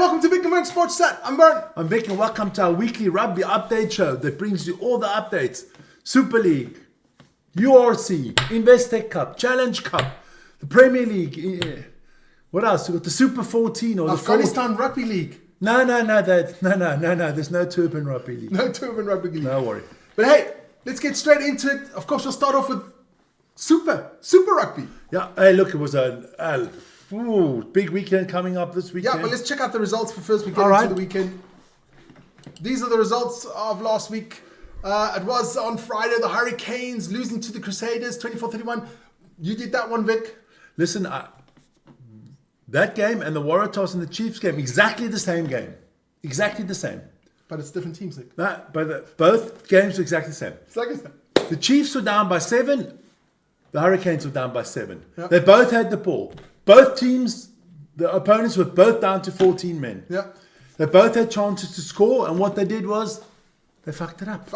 welcome to Vic and Vern Sports Chat. I'm Vern. I'm Vic and welcome to our weekly rugby update show that brings you all the updates. Super League, URC, Investec Cup, Challenge Cup, the Premier League. What else? We've got the Super 14 or the Afghanistan Rugby League. No. There's no Turban Rugby League. No Turban Rugby League. No worry. But hey, let's get straight into it. Of course, we'll start off with Super Rugby. Yeah. Hey, look, it was a big weekend coming up this weekend. Yeah, but let's check out the results for first. We get into the weekend. These are the results of last week. It was on Friday, the Hurricanes losing to the Crusaders, 24-31. You did that one, Vic. Listen, that game and the Waratahs and the Chiefs game, exactly the same game. Exactly the same. But it's different teams, Vic. Both games were exactly the same. It's like it's The Chiefs were down by 7. The Hurricanes were down by 7. Yeah. They both had the ball. Both teams, the opponents were both down to 14 men. Yeah. They both had chances to score, and what they did was they fucked it up.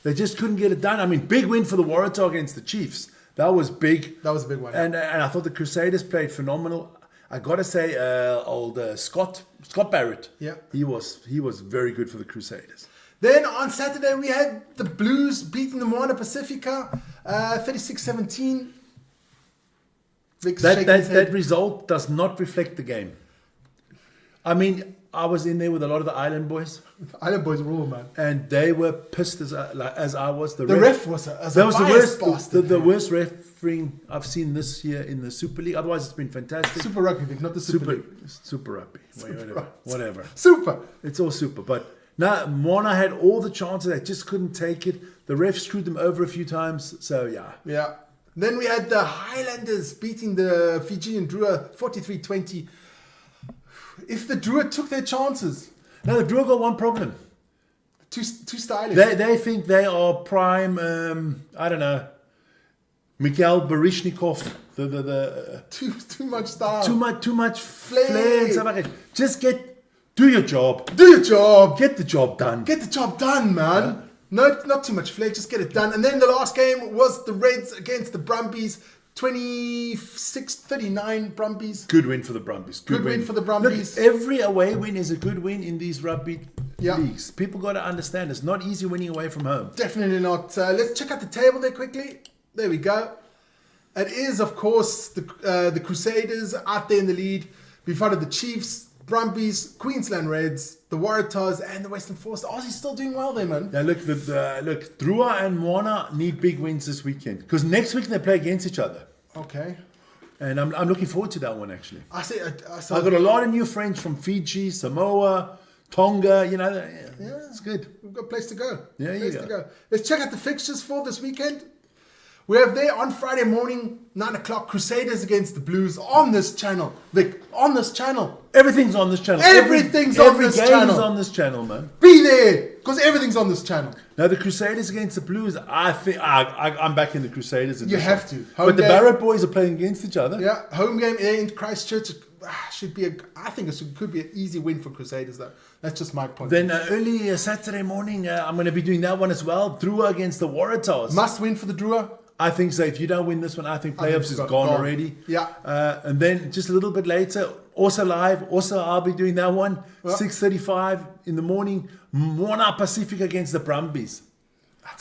They just couldn't get it done. I mean, big win for the Waratah against the Chiefs. That was big. That was a big one. And I thought the Crusaders played phenomenal. I got to say, Scott Barrett. Yeah. He was very good for the Crusaders. Then on Saturday, we had the Blues beating the Rugby Pacifica 36-17. That result does not reflect the game. I mean, I was in there with a lot of the Island boys. Island boys rule, man. And they were pissed as I was. The ref was the worst refereeing I've seen this year in the Super League. Otherwise, it's been fantastic. Super Rugby, not the Super League. Super Rugby. Whatever. Super. It's all super. But no, Moana had all the chances. They just couldn't take it. The ref screwed them over a few times. So, yeah. Yeah. Then we had the Highlanders beating the Fijian Drua 43-20. If the Drua took their chances. No, the Drua got one problem. Too stylish. They think they are prime, I don't know, Mikhail Baryshnikov. Too much style. Too much flair and stuff like that. Just do your job. Do your job. Get the job done. Get the job done, man. Yeah. No, not too much flair. Just get it done. And then the last game was the Reds against the Brumbies. 26-39 Brumbies. Good win for the Brumbies. Good win for the Brumbies. Look, every away win is a good win in these rugby leagues. People got to understand it's not easy winning away from home. Definitely not. Let's check out the table there quickly. There we go. It is, of course, the Crusaders out there in the lead. Before the Chiefs, Brumbies, Queensland Reds, the Waratahs, and the Western Force. Aussie's still doing well there, man. Yeah, look, Drua and Moana need big wins this weekend because next week they play against each other. Okay. And I'm looking forward to that one, actually. I've got a lot of new friends from Fiji, Samoa, Tonga, it's good. We've got a place to go. Yeah, you go. Let's check out the fixtures for this weekend. We have there on Friday morning, 9 o'clock, Crusaders against the Blues on this channel. Vic, on this channel. Everything's on this channel. Everything's on this channel. Every game is on this channel, man. Be there, because everything's on this channel. Now, the Crusaders against the Blues, I think I'm back in the Crusaders. You have to. But the Barrett boys are playing against each other. Yeah, home game in Christchurch should be I think it could be an easy win for Crusaders, though. That's just my point. Then early Saturday morning, I'm going to be doing that one as well. Drua against the Waratahs. Must win for the Drua. I think so. If you don't win this one, I think playoffs is gone already. Yeah. And then just a little bit later, also live. Also, I'll be doing that one. 6:35 in the morning. Rugby Pacifica against the Brumbies.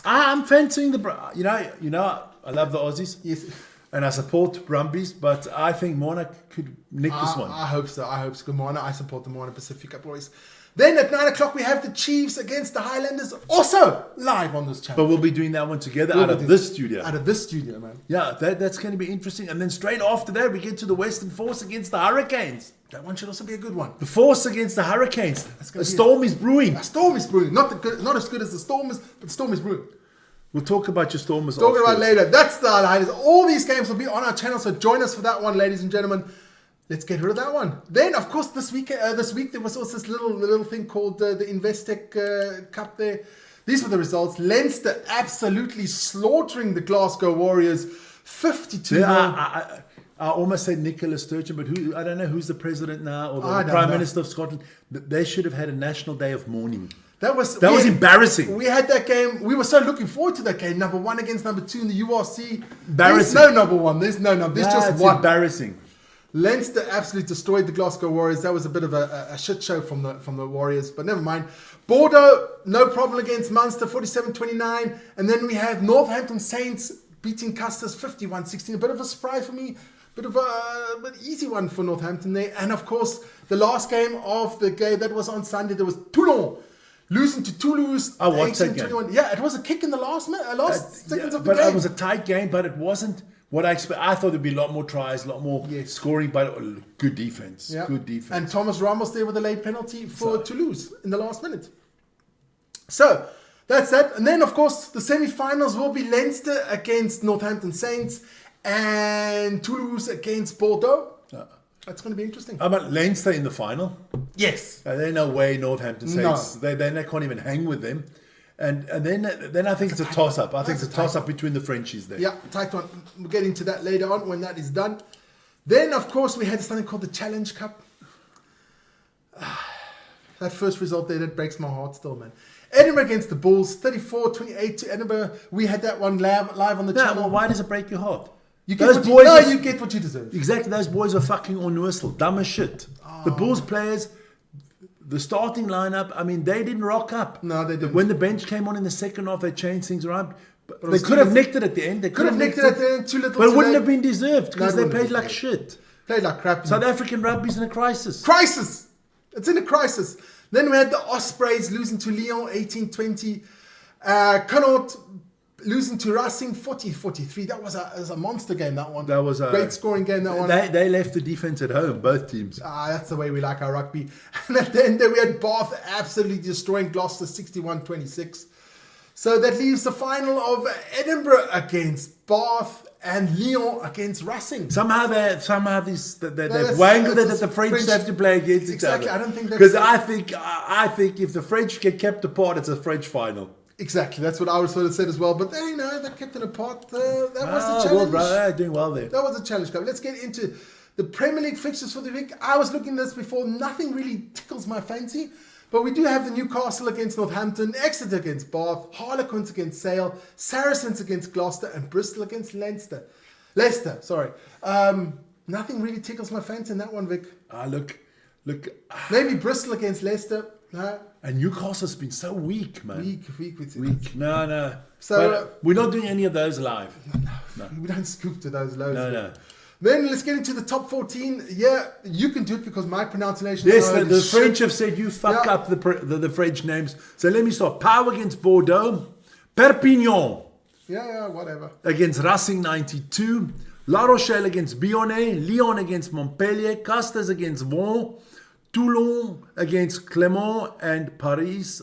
I'm fancying the I love the Aussies. Yes. And I support Brumbies, but I think Moana could nick this one. I hope so. Good Moana. I support the Moana Pacifica boys. Then at 9 o'clock, we have the Chiefs against the Highlanders, also live on this channel. But we'll be doing that one together out of this studio. Out of this studio, man. Yeah, that's going to be interesting. And then straight after that, we get to the Western Force against the Hurricanes. That one should also be a good one. The Force against the Hurricanes. A storm is brewing. A storm is brewing. Not as good as the Stormers, but the storm is brewing. We'll talk about your Stormers. Talk about later. That's the highlights. All these games will be on our channel, so join us for that one, ladies and gentlemen. Let's get rid of that one. Then, of course, this week there was also this little thing called the Investec Cup there. These were the results. Leinster absolutely slaughtering the Glasgow Warriors, 52. I almost said Nicola Sturgeon, but I don't know who's the president now or the Prime Minister of Scotland. They should have had a national day of mourning. That was embarrassing. We had that game. We were so looking forward to that game. Number 1 against number 2 in the URC. Embarrassing. There's no number 1. There's no number. There's just one. Embarrassing. Leinster absolutely destroyed the Glasgow Warriors. That was a bit of a shit show from the Warriors, but never mind. Bordeaux, no problem against Munster, 47-29. And then we have Northampton Saints beating Custers 51-16. A bit of a surprise for me. Bit of an easy one for Northampton there. And of course, the last game of the game that was on Sunday, there was Toulon losing to Toulouse. I watched that game. Yeah, it was a kick in the last seconds of the game. But it was a tight game, but it wasn't what I expect. I thought there'd be a lot more tries, a lot more scoring, but good defense. Yeah. Good defense. And Thomas Ramos there with a late penalty for Toulouse in the last minute. So that's that. And then, of course, the semi-finals will be Leinster against Northampton Saints and Toulouse against Bordeaux. That's going to be interesting. How about Leinster in the final? Yes. There's no way Northampton Saints. No. They can't even hang with them. And then I think it's a toss-up. I think it's a toss-up between the Frenchies there. Yeah, tight one. We'll get into that later on when that is done. Then, of course, we had something called the Challenge Cup. That first result there, that breaks my heart still, man. Edinburgh against the Bulls, 34-28 to Edinburgh. We had that one live on the channel. Well, why does it break your heart? You get what you deserve. Exactly, those boys are fucking universal. Dumb as shit. The Bulls players, the starting lineup, I mean, they didn't rock up. No, they didn't. When the bench came on in the second half, they changed things around. But they could have nicked it at the end. They could have nicked it at the end, too little. But it wouldn't have been deserved because they played like shit. Played like crap. South African rugby's in a crisis. It's in a crisis. Then we had the Ospreys losing to Lyon 18-20. Connaught losing to Racing 40-43. That was a monster game, that one. That was a great scoring game, that one. They left the defense at home, both teams. That's the way we like our rugby. And at the end there we had Bath absolutely destroying Gloucester 61-26. So that leaves the final of Edinburgh against Bath and Lyon against Racing. Somehow they've wangled it that the French have to play against each other. Exactly, I don't think that's... Because I think if the French get kept apart, it's a French final. Exactly, that's what I would sort of said as well. But they kept it apart. That was the challenge. Well, they're doing well there. That was the challenge cup. Let's get into the Premier League fixtures for the week. I was looking at this before. Nothing really tickles my fancy. But we do have the Newcastle against Northampton, Exeter against Bath, Harlequins against Sale, Saracens against Gloucester, and Bristol against Leicester. Nothing really tickles my fancy in that one, Vic. Look. Maybe Bristol against Leicester. No. And Newcastle's been so weak, man. Weak. No. So we're not doing any of those live. No. We don't scoop to those loads. No. Then let's get into the top 14. Yeah, you can do it because my pronunciation. Yes, the French have said you fuck up the French names. So let me start. Pau against Bordeaux, Perpignan. Yeah, whatever. Against Racing 92, La Rochelle against Bayonne, Lyon against Montpellier, Casters against Vaughan, Toulon against Clermont, and Paris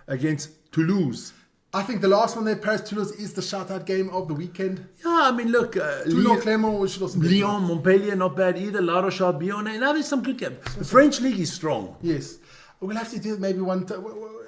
against Toulouse. I think the last one there, Paris-Toulouse, is the shout-out game of the weekend. Yeah, I mean, look. Toulon-Clermont, we should also get Lyon, Montpellier, not bad either. La Rochelle, Bayonne. Now there's some good games. The French league is strong. Yes. We'll have to do it maybe one time.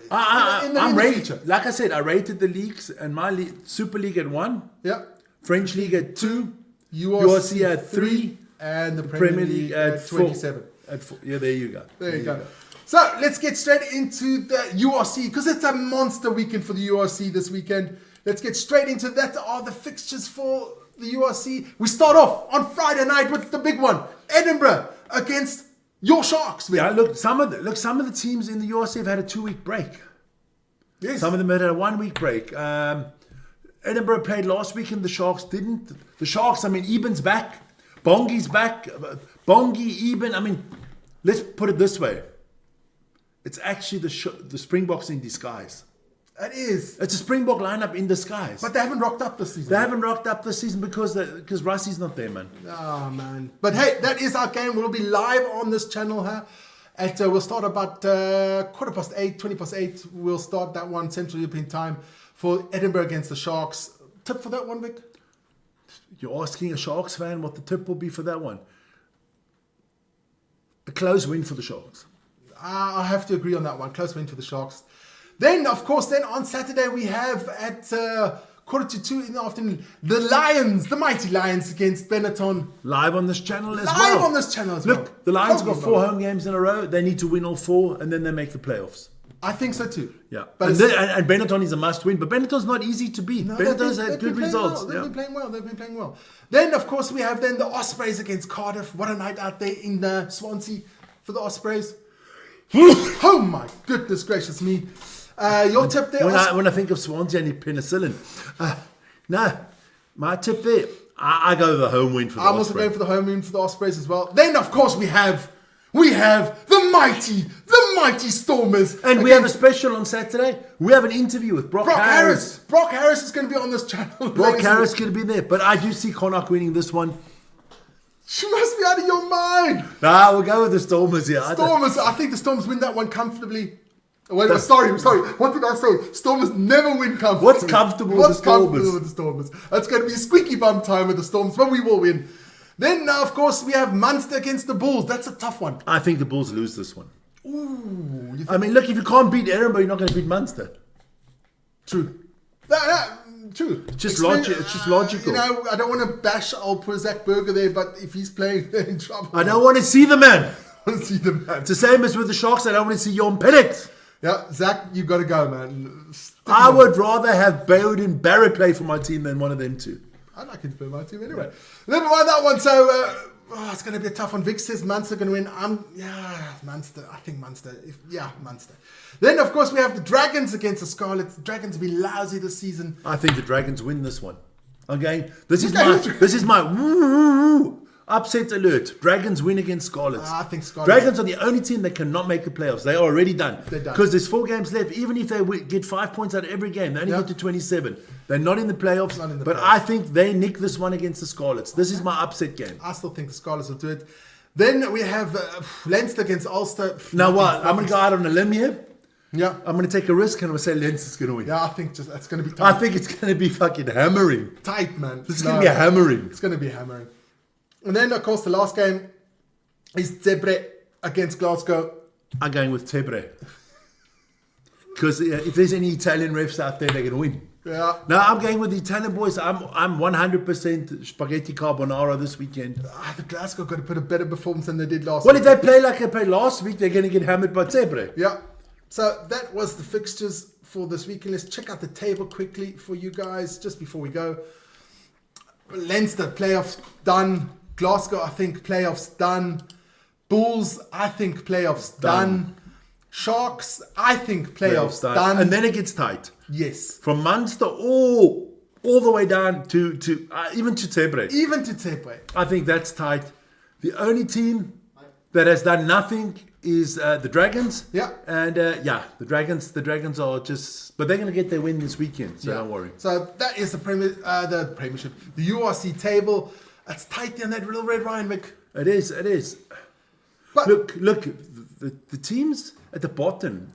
I'm rated. Like I said, I rated the leagues, and my Super League at 1. Yeah. French League at 2. URC at 3. And the Premier League at 27. At 4. Yeah, there you go. There you go. So let's get straight into the URC because it's a monster weekend for the URC this weekend. Let's get straight into that. Are the fixtures for the URC? We start off on Friday night with the big one: Edinburgh against your Sharks. Yeah, look, some of the teams in the URC have had a 2-week break. Yes. Some of them had a 1-week break. Edinburgh played last weekend. The Sharks didn't. The Sharks. I mean, Eben's back. Bongi's back. Bongi, Eben. I mean, let's put it this way. It's actually the Springboks in disguise. It is. It's a Springbok lineup in disguise. But they haven't rocked up this season. They haven't rocked up this season because Russie's not there, man. Oh, man. But hey, that is our game. We'll be live on this channel here. We'll start about 8:20 We'll start that one Central European time for Edinburgh against the Sharks. Tip for that one, Vic? You're asking a Sharks fan what the tip will be for that one. A close win for the Sharks. I have to agree on that one. Close win for the Sharks. Then, of course, on Saturday we have at 1:45 in the afternoon the Lions, the mighty Lions against Benetton. Live on this channel as well. Live on this channel as well. Look, the Lions have got 4 home games in a row. They need to win all 4 and then they make the playoffs. I think so too. Yeah, But and Benetton is a must-win, but Benetton's not easy to beat. Benetton's had good results. They've been playing well. They've been playing well. Then, of course, we have then the Ospreys against Cardiff. What a night out there in Swansea for the Ospreys. Oh my goodness gracious me! Your tip there? When I think of Swansea, I need penicillin. No, my tip there. I go with the home win for the Ospreys. I'm also going for the home win for the Ospreys as well. Then, of course, we have the mighty Stormers. And we have a special on Saturday. We have an interview with Brock Harris. Brock Harris is going to be on this channel. Brock Harris is going to be there. But I do see Connacht winning this one. You must be out of your mind. Nah, we'll go with the Stormers here. Stormers. I think the Stormers win that one comfortably. Wait, sorry. What did I say? Stormers never win comfortably. What's comfortable with the Stormers? That's going to be a squeaky bum time with the Stormers, but we will win. Then, of course, we have Munster against the Bulls. That's a tough one. I think the Bulls lose this one. Ooh. I mean, look, if you can't beat Edinburgh, you're not going to beat Munster. True. True. It's just logical. I don't want to bash old poor Zach Berger there, but if he's playing, they're in trouble. I don't want to see the man. I want to see the man. It's the same as with the Sharks. I don't want to see Jon Penix. Yeah, Zach, you got to go, man. I would rather have Beauden Barrett play for my team than one of them two. I'd like him to play my team anyway. Never mind that one. So, it's going to be a tough one. Vic says Munster going to win. Munster. I think Munster. Munster. Then, of course, we have the Dragons against the Scarlets. The Dragons will be lousy this season. I think the Dragons win this one. Okay, this is my woo upset alert. Dragons win against Scarlets. I think Scarlets. Dragons are the only team that cannot make the playoffs. They are already done. They're done. Because there's 4 games left. Even if they get 5 points out of every game, they only go to 27. They're not in the playoffs. I think they nick this one against the Scarlets. This is my upset game. I still think the Scarlets will do it. Then we have Leinster against Ulster. Now what? I'm going to go out on a limb here. Yeah. I'm going to take a risk and I'm going to say Leinster's going to win. Yeah, I think that's going to be tight. I think it's going to be fucking hammering. Tight, man. This is going to be a hammering. It's going to be hammering. And then, of course, the last game is Zebre against Glasgow. I'm going with Zebre. Because if there's any Italian refs out there, they're going to win. Yeah. No, I'm going with the Italian boys. I'm 100% spaghetti carbonara this weekend. The Glasgow got to put a better performance than they did last week. week. Well, if they play like they played last week, they're going to get hammered by Zebre. Yeah. So that was the fixtures for this weekend. Let's check out the table quickly for you guys just before we go. Leinster, playoffs done. Glasgow, I think playoffs done. Bulls, I think playoffs done. Sharks, I think playoffs done. And then it gets tight. Yes. From Munster all the way down to even to Zebre. Even to Zebre. I think that's tight. The only team that has done nothing is the Dragons. Yeah. And the Dragons are just, but they're going to get their win this weekend, so don't worry. So that is the Premiership, the URC table. It's tight in that little red Ryan, Mick. It is. But look, the teams at the bottom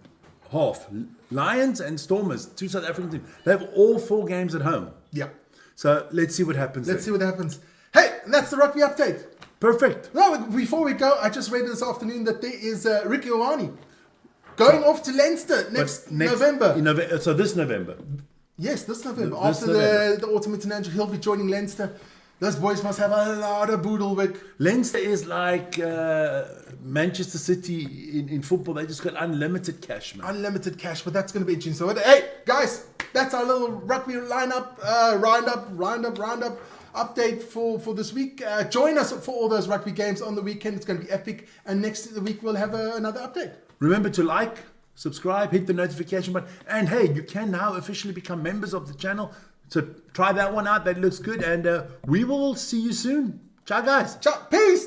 half, Lions and Stormers, 2 South African teams, they have all 4 games at home. Yeah. So let's see what happens. Hey, that's the rugby update. Perfect. No, before we go, I just read this afternoon that there is Ricky Ioane going off to Leinster next November. So this November. Yes, this November. After the Autumn International, he'll be joining Leinster. Those boys must have a lot of boodle. Leinster is like Manchester City in football. They just got unlimited cash, man. Unlimited cash, but that's going to be interesting. So, hey, guys, that's our little rugby roundup update for this week. Join us for all those rugby games on the weekend. It's going to be epic. And next week, we'll have another update. Remember to like, subscribe, hit the notification button. And hey, you can now officially become members of the channel. So try that one out. That looks good. And we will see you soon. Ciao, guys. Ciao. Peace.